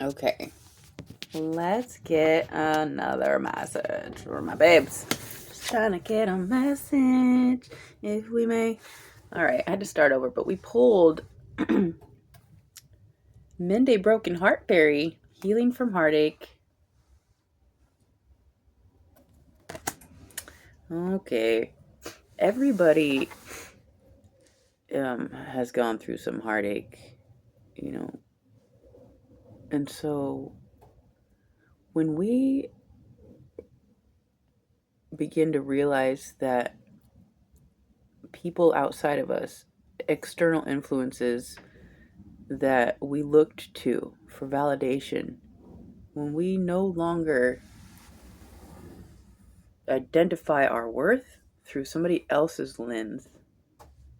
Okay, let's get another message for my babes. Just trying to get a message, if we may. All right, I had to start over, but we pulled Mend a Broken Heart Fairy, Healing from Heartache. Okay, everybody has gone through some heartache, and so when we begin to realize that people outside of us, external influences that we looked to for validation, when we no longer identify our worth through somebody else's lens,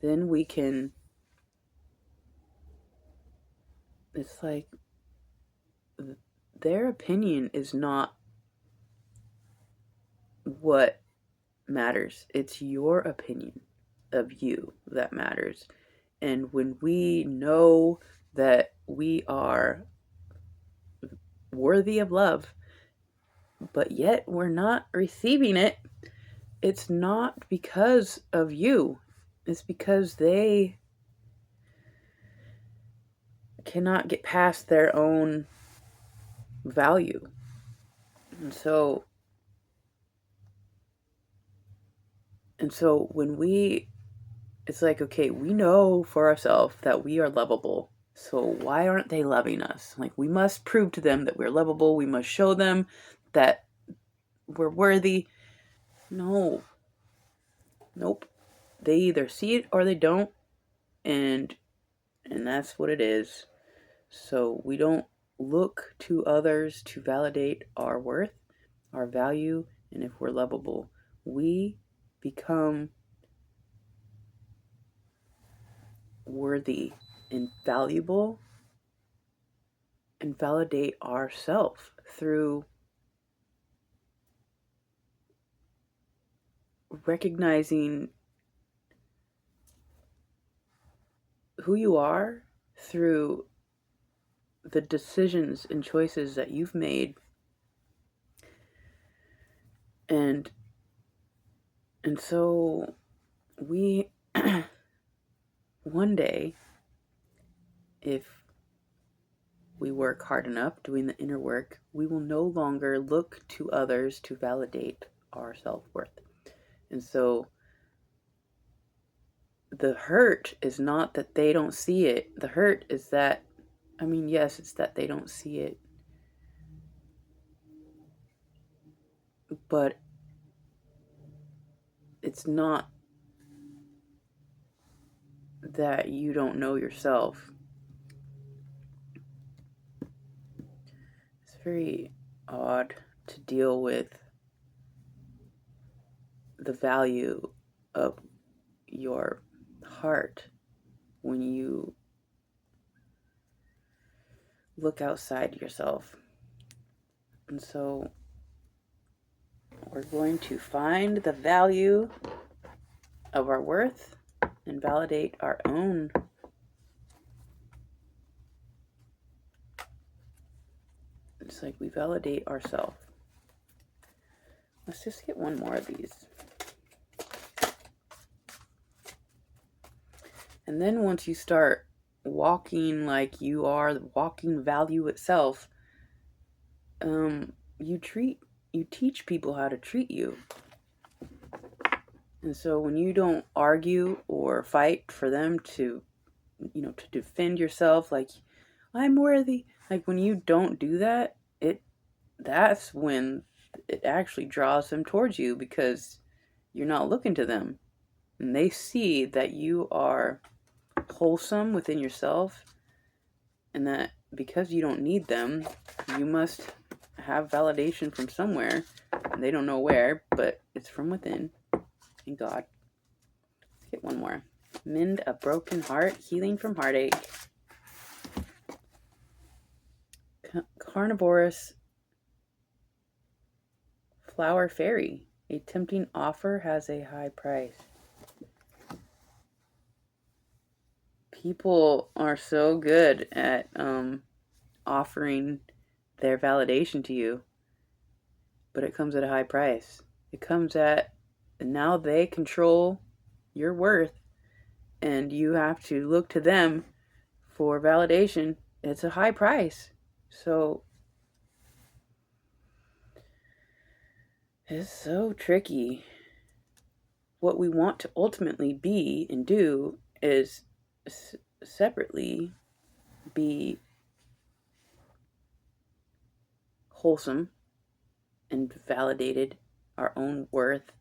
then we can, it's like their opinion is not what matters. It's your opinion of you that matters. And when we know that we are worthy of love, but yet we're not receiving it, it's not because of you. It's because they cannot get past their own value. And so when it's like, okay, we know for ourselves that we are lovable. So why aren't they loving us? Like, we must prove to them that we're lovable. We must show them that we're worthy. No. Nope. They either see it or they don't. And that's what it is. So we don't look to others to validate our worth, our value, and if we're lovable. We become worthy and valuable and validate ourselves through recognizing who you are through the decisions and choices that you've made. And so we one day, if we work hard enough doing the inner work, we will no longer look to others to validate our self-worth. And so the hurt is not that they don't see it. The hurt is that, yes, it's that they don't see it. But it's not that you don't know yourself. It's very odd to deal with the value of your heart when you look outside yourself. And so we're going to find the value of our worth and validate our own. It's like we validate ourselves. Let's just get one more of these. And then once you start walking like you are the walking value itself, you teach people how to treat you. And so when you don't argue or fight for them to defend yourself, like, I'm worthy, like when you don't do that, that's when it actually draws them towards you, because you're not looking to them. And they see that you are wholesome within yourself, and that because you don't need them, you must have validation from somewhere. And they don't know where, but it's from within. Thank God. Let's get one more. Mend a broken heart, healing from heartache. Carnivorous flower fairy. A tempting offer has a high price. People are so good at offering their validation to you, but it comes at a high price. It comes at, now they control your worth, and you have to look to them for validation. It's a high price. So it's so tricky. What we want to ultimately be and do is separately be wholesome and validated our own worth,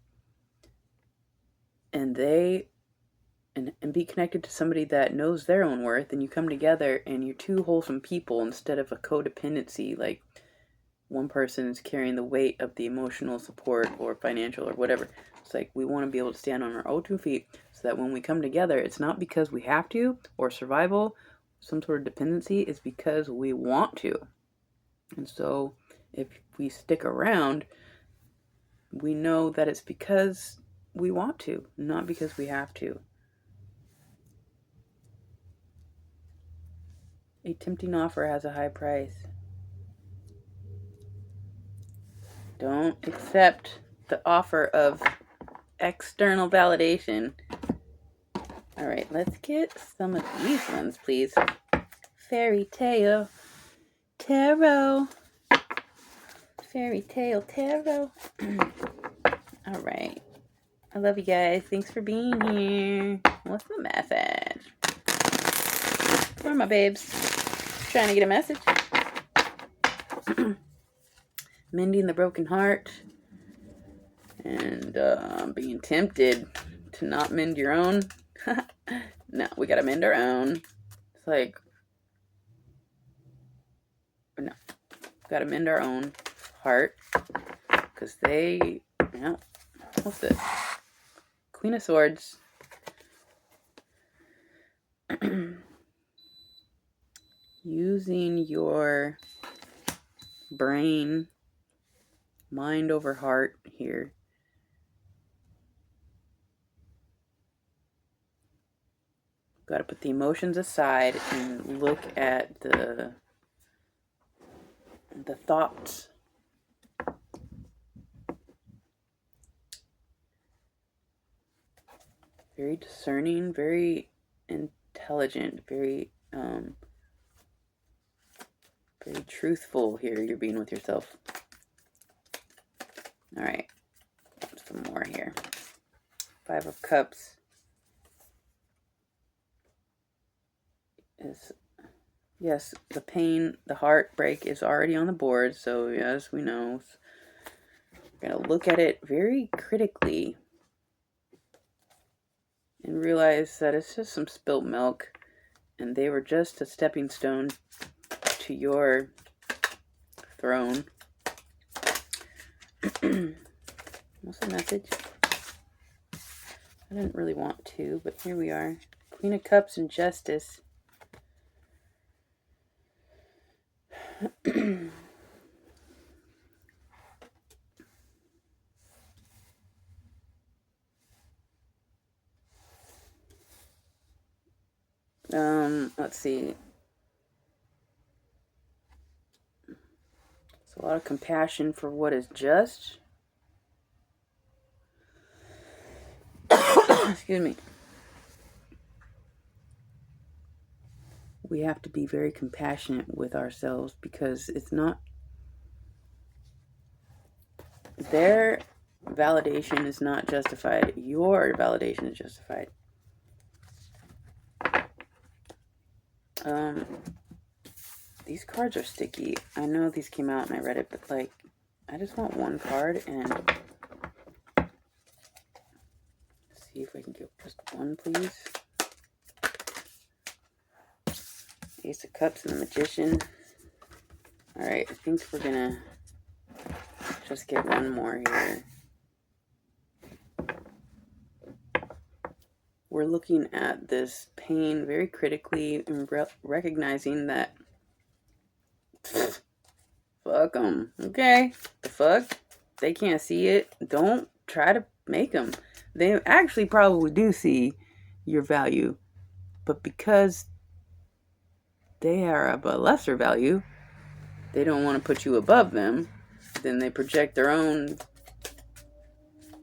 and be connected to somebody that knows their own worth, and you come together and you're two wholesome people instead of a codependency, like one person is carrying the weight of the emotional support or financial or whatever. It's like we want to be able to stand on our own 2 feet so that when we come together, it's not because we have to or survival, some sort of dependency, it's because we want to. And so if we stick around, we know that it's because we want to, not because we have to. A tempting offer has a high price. Don't accept the offer of external validation. All right, let's get some of these ones, please. Fairy tale tarot. Fairy tale tarot. All right. I love you guys. Thanks for being here. What's the message? Where are my babes? Trying to get a message. Mending the broken heart. And being tempted to not mend your own. No, we gotta mend our own. It's like, no, gotta mend our own heart. Because they, what's this? Queen of Swords. Using your brain, mind over heart here. Got to put the emotions aside and look at the thoughts. Very discerning, very intelligent, very very truthful here. You're being with yourself. All right, some more here. 5 of Cups is, yes, the pain, the heartbreak is already on the board. So yes, we know. We're gonna look at it very critically and realize that it's just some spilt milk, and they were just a stepping stone to your throne. What's the message? I didn't really want to, but here we are. Queen of Cups and Justice. Let's see. It's a lot of compassion for what is just. Excuse me. We have to be very compassionate with ourselves because it's not, their validation is not justified. Your validation is justified. These cards are sticky. I know these came out and I read it, but like, I just want one card and see if I can get just one, please. Ace of Cups and the Magician. All right, I think we're gonna just get one more here. We're looking at this pain very critically and recognizing that fuck them, okay? The fuck? They can't see it. Don't try to make them. They actually probably do see your value, but because they are of a lesser value, they don't want to put you above them, then they project their own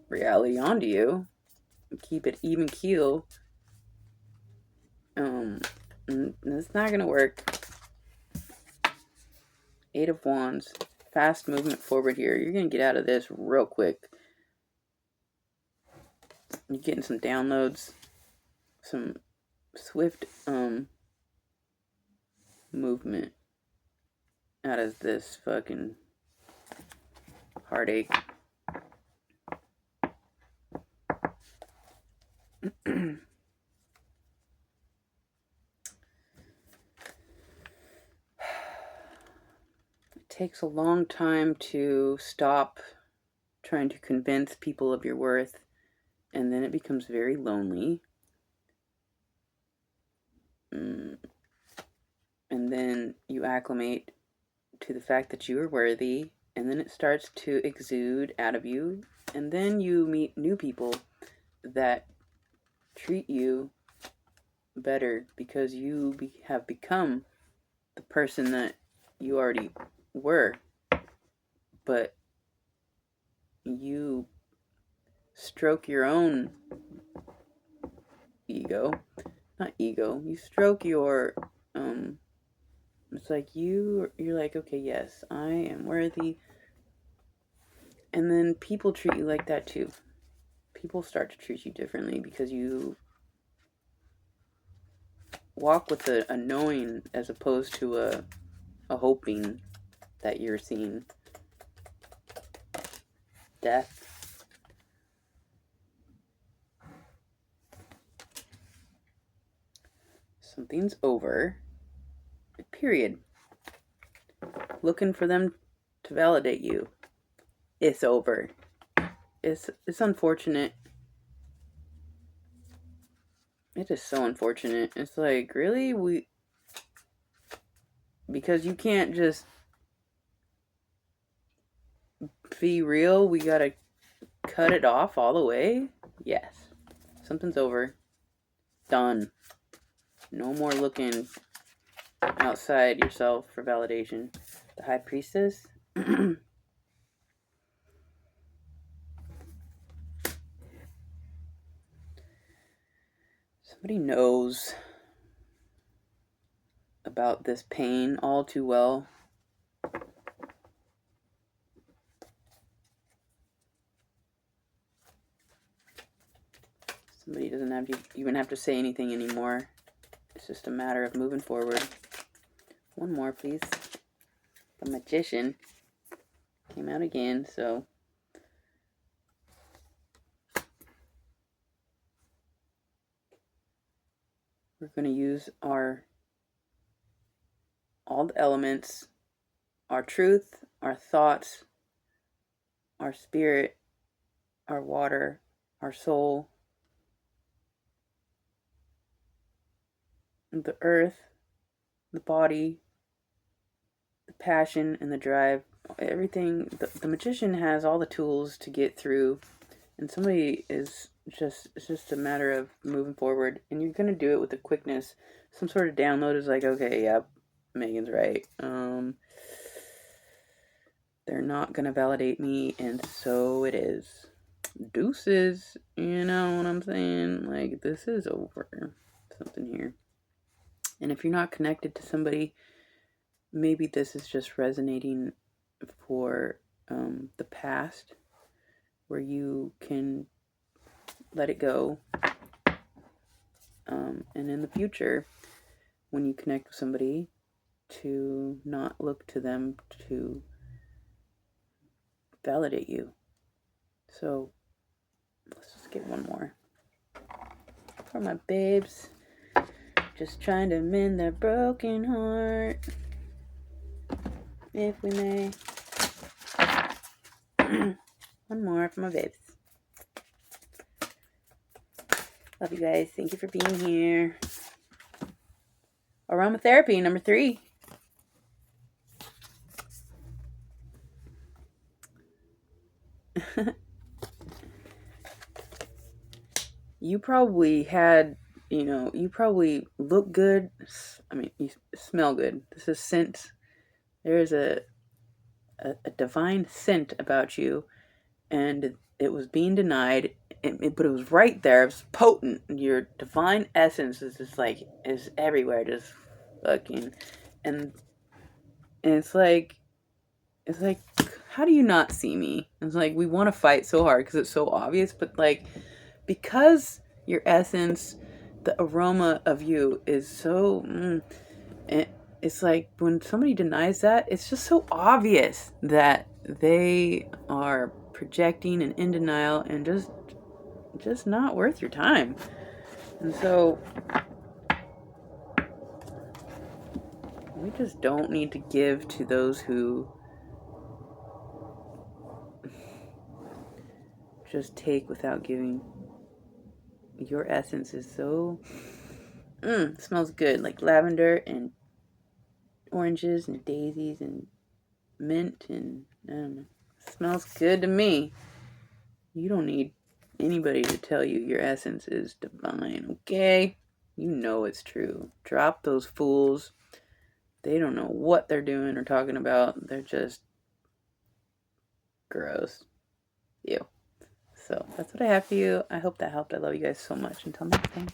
reality onto you and keep it even keel. It's not gonna work. 8 of Wands, fast movement forward here. You're gonna get out of this real quick. You're getting some downloads, some swift movement out of this fucking heartache. It takes a long time to stop trying to convince people of your worth, and then it becomes very lonely. And then you acclimate to the fact that you are worthy, and then it starts to exude out of you, and then you meet new people that treat you better because you have become the person that you already were, but you stroke your own ego, not ego, you stroke your it's like you're like, okay, yes, I am worthy. And then people treat you like that too. People start to treat you differently because you walk with a knowing as opposed to a hoping that you're seeing death. Something's over. Period. Looking for them to validate you. It's over. It's unfortunate. It is so unfortunate. It's like, really? Because you can't just be real, we gotta cut it off all the way? Yes. Something's over. Done. No more looking outside yourself for validation. The High Priestess. Somebody knows about this pain all too well. Somebody doesn't have to even have to say anything anymore. It's just a matter of moving forward. One more, please. The Magician came out again, so we're going to use all the elements, our truth, our thoughts, our spirit, our water, our soul, the earth, the body, the passion, and the drive. Everything. The Magician has all the tools to get through, and somebody it's just a matter of moving forward, and you're going to do it with a quickness. Some sort of download is like, okay, yep, Megan's right. They're not going to validate me, and so it is. Deuces, you know what I'm saying? Like, this is over. Something here. And if you're not connected to somebody, maybe this is just resonating for the past, where you can let it go. And in the future, when you connect with somebody, to not look to them to validate you. So let's just get one more for my babes, just trying to mend their broken heart, if we may. One more for my babes. Love you guys. Thank you for being here. Aromatherapy number 3. You probably had, you probably look good. I mean, you smell good. This is scent There's a divine scent about you, and it was being denied, but it was right there. It was potent. Your divine essence is just like, is everywhere, just fucking, and it's like, how do you not see me? It's like, we want to fight so hard because it's so obvious, but like, because your essence, the aroma of you is so, it's like when somebody denies that, it's just so obvious that they are projecting and in denial and just not worth your time. And so we just don't need to give to those who just take without giving. Your essence is so smells good, like lavender and oranges and daisies and mint, and I don't know, smells good to me. You don't need anybody to tell you your essence is divine, okay? You know it's true. Drop those fools. They don't know what they're doing or talking about. They're just gross. Ew. So that's what I have for you. I hope that helped. I love you guys so much. Until next time.